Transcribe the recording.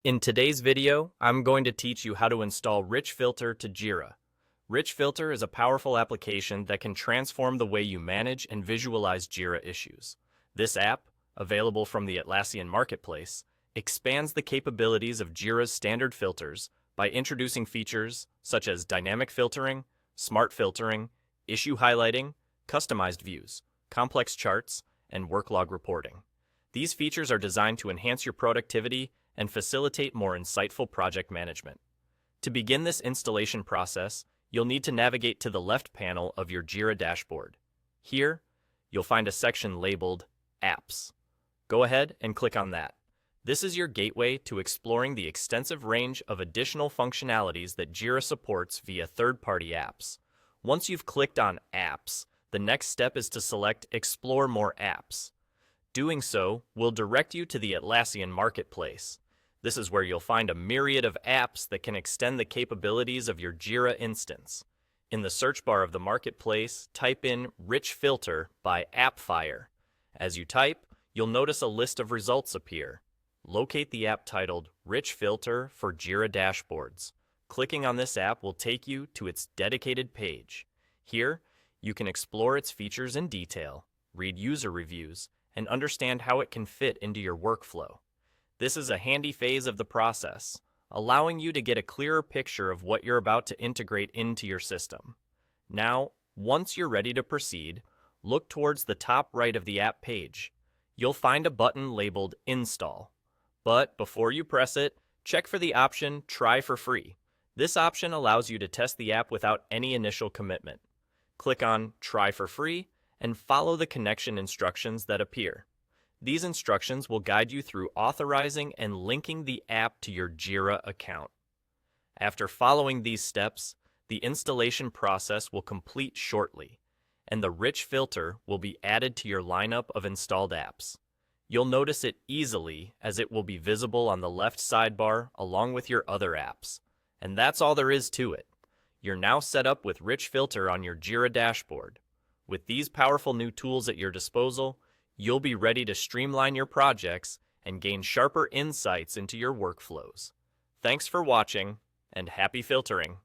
In today's video, I'm going to teach you how to install Rich Filter to Jira. Rich Filter is a powerful application that can transform the way you manage and visualize Jira issues. This app, available from the Atlassian Marketplace, expands the capabilities of Jira's standard filters by introducing features such as dynamic filtering, smart filtering, issue highlighting, customized views, complex charts, and work log reporting. These features are designed to enhance your productivity and facilitate more insightful project management. To begin this installation process, you'll need to navigate to the left panel of your Jira dashboard. Here, you'll find a section labeled Apps. Go ahead and click on that. This is your gateway to exploring the extensive range of additional functionalities that Jira supports via third-party apps. Once you've clicked on Apps, the next step is to select Explore More Apps. Doing so will direct you to the Atlassian Marketplace. This is where you'll find a myriad of apps that can extend the capabilities of your Jira instance. In the search bar of the Marketplace, type in Rich Filter by AppFire. As you type, you'll notice a list of results appear. Locate the app titled Rich Filter for Jira Dashboards. Clicking on this app will take you to its dedicated page. Here, you can explore its features in detail, read user reviews, and understand how it can fit into your workflow. This is a handy phase of the process, allowing you to get a clearer picture of what you're about to integrate into your system. Now, once you're ready to proceed, look towards the top right of the app page. You'll find a button labeled Install. But before you press it, check for the option Try for Free. This option allows you to test the app without any initial commitment. Click on Try for Free and follow the connection instructions that appear. These instructions will guide you through authorizing and linking the app to your Jira account. After following these steps, the installation process will complete shortly, and the Rich Filter will be added to your lineup of installed apps. You'll notice it easily as it will be visible on the left sidebar along with your other apps. And that's all there is to it. You're now set up with Rich Filter on your Jira dashboard. With these powerful new tools at your disposal, you'll be ready to streamline your projects and gain sharper insights into your workflows. Thanks for watching, and happy filtering!